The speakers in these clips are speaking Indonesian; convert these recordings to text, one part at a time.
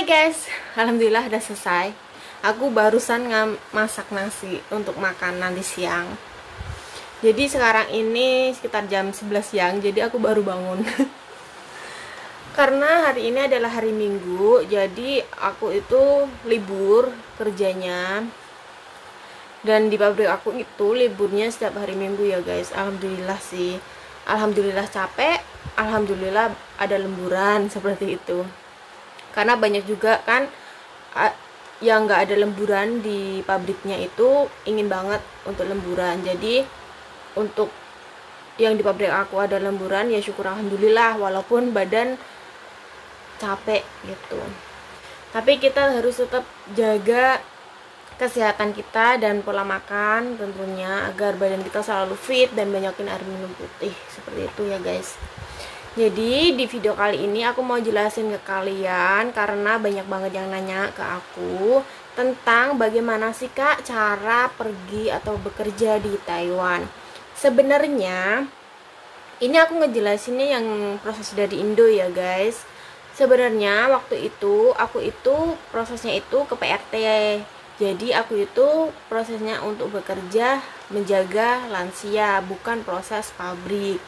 Hai guys, alhamdulillah udah selesai. Aku barusan masak nasi untuk makan nanti siang. Jadi sekarang ini sekitar jam 11 siang, jadi aku baru bangun. Karena hari ini adalah hari Minggu, jadi aku itu libur kerjanya. Dan di pabrik aku itu liburnya setiap hari Minggu ya guys. Alhamdulillah sih. Alhamdulillah capek, alhamdulillah ada lemburan seperti itu. Karena banyak juga kan yang nggak ada lemburan di pabriknya itu ingin banget untuk lemburan. Jadi untuk yang di pabrik aku ada lemburan, ya syukur alhamdulillah, walaupun badan capek gitu. Tapi kita harus tetap jaga kesehatan kita dan pola makan tentunya, agar badan kita selalu fit dan banyakin air minum putih seperti itu ya guys. Jadi di video kali ini aku mau jelasin ke kalian karena banyak banget yang nanya ke aku tentang bagaimana sih kak cara pergi atau bekerja di Taiwan. Sebenarnya ini aku ngejelasinnya yang proses dari Indo ya guys. Sebenarnya waktu itu aku itu prosesnya itu ke PRT. Jadi aku itu prosesnya untuk bekerja menjaga lansia, bukan proses pabrik.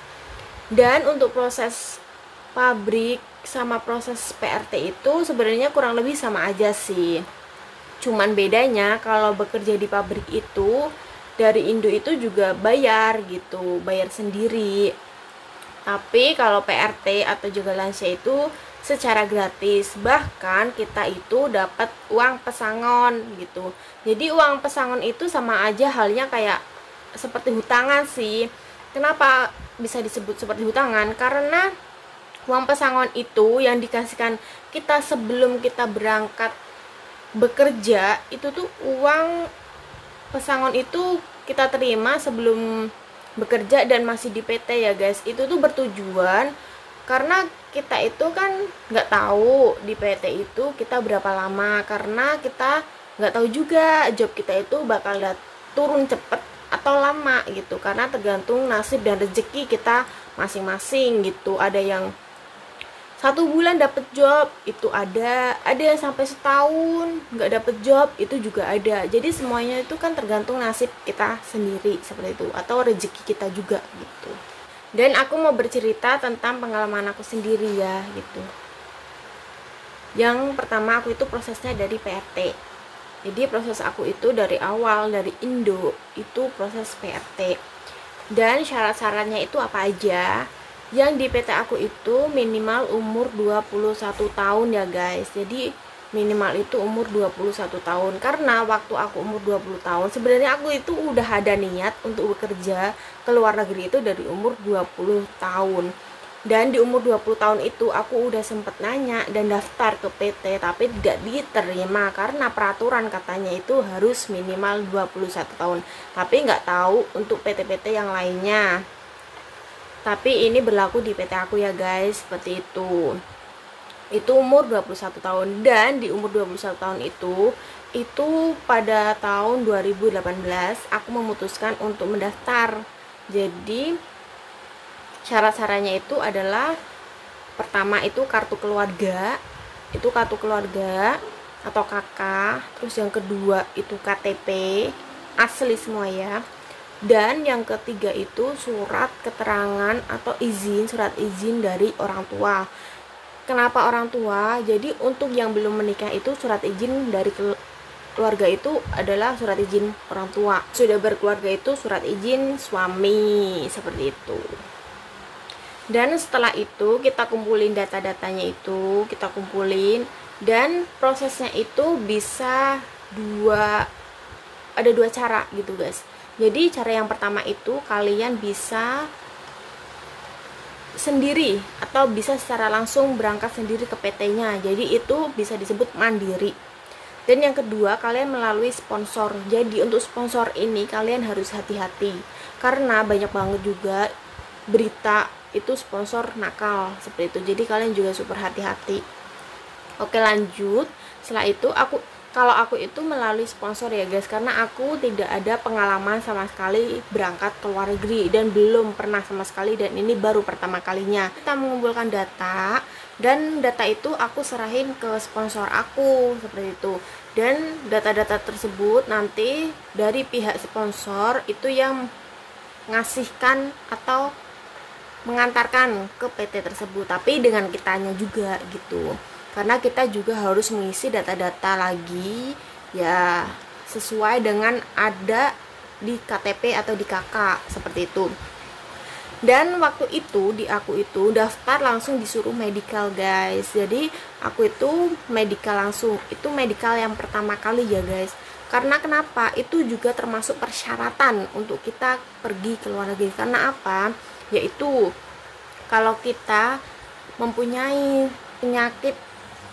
Dan untuk proses pabrik sama proses PRT itu sebenarnya kurang lebih sama aja sih. Cuman bedanya kalau bekerja di pabrik itu dari Indo itu juga bayar gitu, bayar sendiri. Tapi kalau PRT atau juga lansia itu secara gratis. Bahkan kita itu dapat uang pesangon gitu. Jadi uang pesangon itu sama aja halnya kayak seperti hutangan sih. Kenapa bisa disebut seperti hutangan? Karena uang pesangon itu yang dikasihkan kita sebelum kita berangkat bekerja, itu tuh uang pesangon itu kita terima sebelum bekerja dan masih di PT ya guys. Itu tuh bertujuan karena kita itu kan nggak tahu di PT itu kita berapa lama, karena kita nggak tahu juga job kita itu bakal turun cepet atau lama gitu, karena tergantung nasib dan rezeki kita masing-masing gitu. Ada yang 1 bulan dapet job itu ada yang sampai setahun nggak dapet job itu juga ada. Jadi semuanya itu kan tergantung nasib kita sendiri seperti itu, atau rezeki kita juga gitu. Dan aku mau bercerita tentang pengalaman aku sendiri ya gitu. Yang pertama aku itu prosesnya dari PRT. Jadi proses aku itu dari awal, dari Indo, itu proses PRT. Dan syarat-syaratnya itu apa aja? Yang di PT aku itu minimal umur 21 tahun ya guys. Jadi minimal itu umur 21 tahun. Karena waktu aku umur 20 tahun, sebenarnya aku itu udah ada niat untuk bekerja ke luar negeri itu dari umur 20 tahun. Dan di umur 20 tahun itu aku udah sempet nanya dan daftar ke PT, tapi tidak diterima karena peraturan katanya itu harus minimal 21 tahun. Tapi nggak tahu untuk PT-PT yang lainnya. Tapi ini berlaku di PT aku ya guys, seperti itu. Itu umur 21 tahun. Dan di umur 21 tahun itu pada tahun 2018 aku memutuskan untuk mendaftar. Jadi syarat-syaratnya itu adalah pertama itu kartu keluarga atau KK, terus yang kedua itu KTP asli semua ya, dan yang ketiga itu surat keterangan atau surat izin dari orang tua. Kenapa orang tua? Jadi untuk yang belum menikah itu surat izin dari keluarga itu adalah surat izin orang tua, sudah berkeluarga itu surat izin suami, seperti itu. Dan setelah itu kita kumpulin data-datanya itu, kita kumpulin, dan prosesnya itu bisa ada dua cara gitu guys. Jadi cara yang pertama itu kalian bisa sendiri atau bisa secara langsung berangkat sendiri ke PT-nya. Jadi itu bisa disebut mandiri. Dan yang kedua kalian melalui sponsor. Jadi untuk sponsor ini kalian harus hati-hati karena banyak banget juga berita itu sponsor nakal seperti itu. Jadi kalian juga super hati-hati. Oke lanjut. Setelah itu aku kalau aku itu melalui sponsor ya guys, karena aku tidak ada pengalaman sama sekali berangkat ke luar negeri dan belum pernah sama sekali, dan ini baru pertama kalinya. Kita mengumpulkan data dan data itu aku serahin ke sponsor aku seperti itu, dan data-data tersebut nanti dari pihak sponsor itu yang ngasihkan atau mengantarkan ke PT tersebut, tapi dengan kitanya juga gitu, karena kita juga harus mengisi data-data lagi ya sesuai dengan ada di KTP atau di KK seperti itu. Dan waktu itu di aku itu daftar langsung disuruh medical guys, jadi aku itu medical langsung, itu medical yang pertama kali ya guys. Karena kenapa? Itu juga termasuk persyaratan untuk kita pergi ke luar negeri. Karena apa? Yaitu kalau kita mempunyai penyakit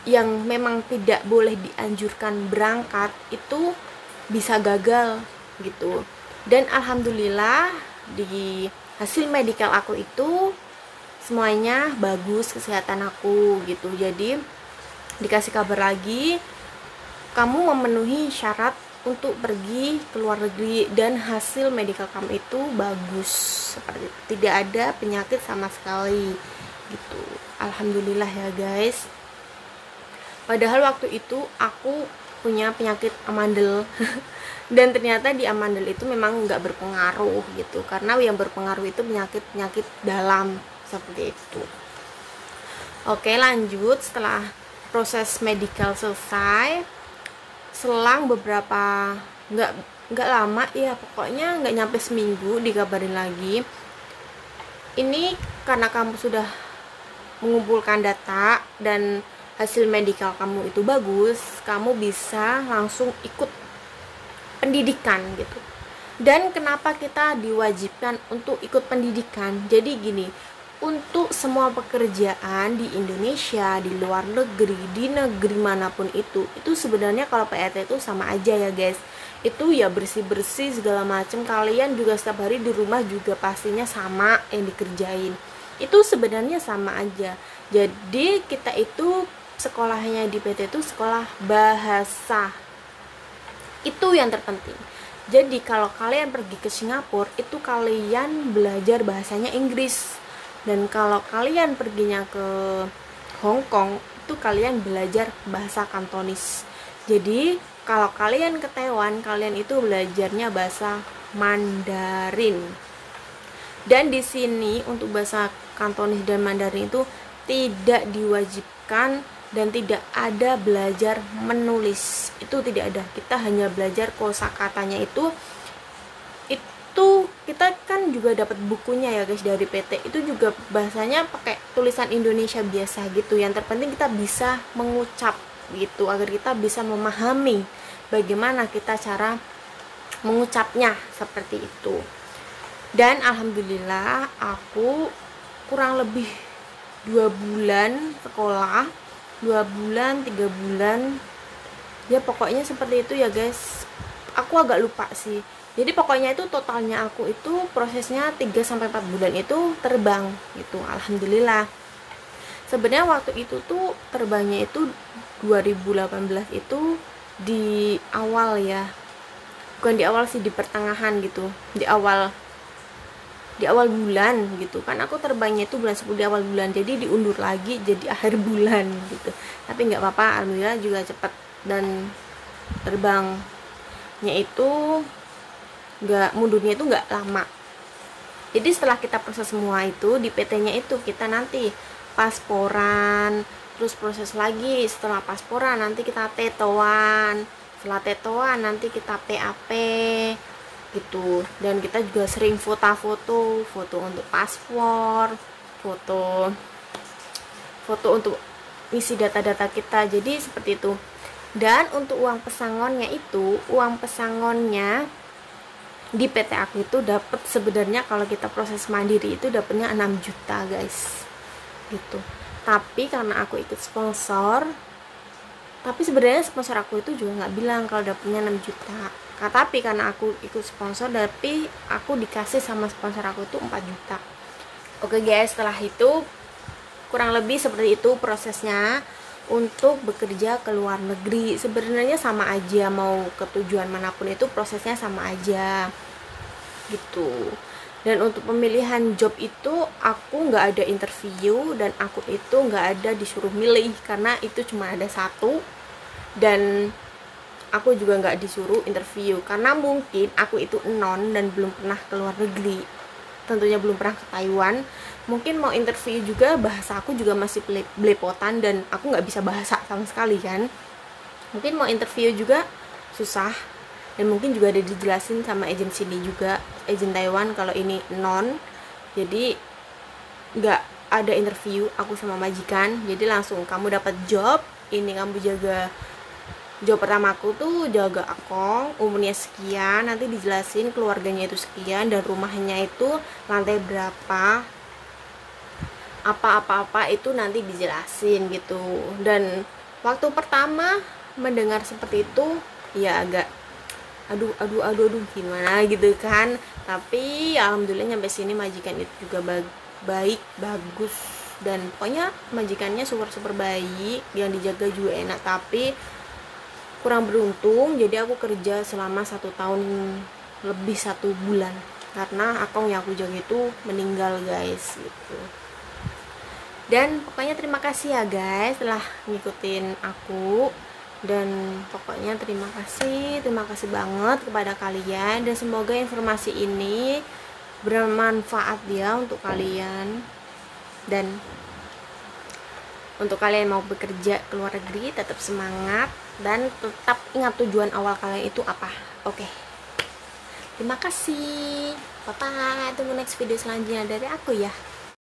yang memang tidak boleh dianjurkan berangkat, itu bisa gagal gitu. Dan alhamdulillah di hasil medical aku itu semuanya bagus, kesehatan aku gitu. Jadi dikasih kabar lagi, kamu memenuhi syarat untuk pergi ke luar negeri dan hasil medical kamu itu bagus, seperti itu. Tidak ada penyakit sama sekali gitu. Alhamdulillah ya guys. Padahal waktu itu aku punya penyakit amandel dan ternyata di amandel itu memang nggak berpengaruh gitu, karena yang berpengaruh itu penyakit dalam seperti itu. Oke, lanjut. Setelah proses medical selesai, selang beberapa nggak lama ya, pokoknya nggak nyampe seminggu dikabarin lagi, ini karena kamu sudah mengumpulkan data dan hasil medikal kamu itu bagus, kamu bisa langsung ikut pendidikan gitu. Dan kenapa kita diwajibkan untuk ikut pendidikan? Jadi gini, untuk semua pekerjaan di Indonesia, di luar negeri, di negeri manapun itu sebenarnya kalau PRT itu sama aja ya guys. Itu ya bersih-bersih segala macam, kalian juga setiap hari di rumah juga pastinya sama yang dikerjain. Itu sebenarnya sama aja. Jadi kita itu sekolahnya di PT itu sekolah bahasa. Itu yang terpenting. Jadi kalau kalian pergi ke Singapura, itu kalian belajar bahasanya Inggris. Dan kalau kalian perginya ke Hong Kong, itu kalian belajar bahasa Kantonis. Jadi kalau kalian ke Taiwan, kalian itu belajarnya bahasa Mandarin. Dan di sini untuk bahasa Kantonis dan Mandarin itu tidak diwajibkan dan tidak ada belajar menulis, itu tidak ada. Kita hanya belajar kosakatanya itu kita kan juga dapat bukunya ya guys dari PT, itu juga bahasanya pakai tulisan Indonesia biasa gitu. Yang terpenting kita bisa mengucap gitu, agar kita bisa memahami bagaimana kita cara mengucapnya seperti itu. Dan alhamdulillah aku kurang lebih 2 bulan sekolah, 2 bulan 3 bulan ya pokoknya seperti itu ya guys. Aku agak lupa sih, jadi pokoknya itu totalnya aku itu prosesnya 3-4 bulan itu terbang gitu. Alhamdulillah. Sebenarnya waktu itu tuh terbangnya itu 2018 itu di awal ya, bukan di awal sih, di pertengahan gitu, di awal bulan gitu kan. Aku terbangnya itu bulan 10 di awal bulan, jadi diundur lagi jadi akhir bulan gitu. Tapi nggak apa-apa, alhamdulillah juga cepat. Dan terbangnya itu mundurnya itu nggak lama. Jadi setelah kita proses semua itu di PT-nya itu, kita nanti pasporan, terus proses lagi. Setelah pasporan nanti kita tetoan, setelah tetoan nanti kita PAP gitu. Dan kita juga sering foto untuk paspor, foto untuk isi data-data kita. Jadi seperti itu. Dan untuk uang pesangonnya di PT aku itu dapat, sebenarnya kalau kita proses mandiri itu dapatnya 6 juta guys gitu. Tapi karena aku ikut sponsor, tapi sebenarnya sponsor aku itu juga nggak bilang kalau dapatnya 6 juta. Tapi karena aku ikut sponsor, tapi aku dikasih sama sponsor aku itu 4 juta. Oke guys, setelah itu kurang lebih seperti itu prosesnya. untuk bekerja ke luar negeri. Sebenarnya sama aja, mau ke tujuan manapun itu prosesnya sama aja gitu. Dan untuk pemilihan job itu aku nggak ada interview, dan aku itu nggak ada disuruh milih karena itu cuma ada satu, dan aku juga nggak disuruh interview karena mungkin aku itu non dan belum pernah ke luar negeri, tentunya belum pernah ke Taiwan. Mungkin mau interview juga bahasa aku juga masih belepotan dan aku nggak bisa bahasa sama sekali kan. Mungkin mau interview juga susah, dan mungkin juga ada dijelasin sama agen sini juga, agen Taiwan, kalau ini non, jadi nggak ada interview aku sama majikan, jadi langsung kamu dapat job ini, kamu jaga. Job pertamaku tuh jaga akong, umurnya sekian, nanti dijelasin keluarganya itu sekian, dan rumahnya itu lantai berapa, apa-apa itu nanti dijelasin gitu. Dan waktu pertama mendengar seperti itu ya agak aduh gimana gitu kan, tapi ya alhamdulillah nyampe sini majikan itu juga baik, bagus, dan pokoknya majikannya super baik, yang dijaga juga enak. Tapi kurang beruntung, jadi aku kerja selama 1 tahun lebih 1 bulan karena akong yang aku jaga itu meninggal guys gitu. Dan pokoknya terima kasih ya guys telah ngikutin aku, dan pokoknya terima kasih banget kepada kalian, dan semoga informasi ini bermanfaat ya untuk kalian. Dan untuk kalian yang mau bekerja ke luar negeri, tetap semangat dan tetap ingat tujuan awal kalian itu apa. Oke. Terima kasih. Bye bye. Tunggu next video selanjutnya dari aku ya.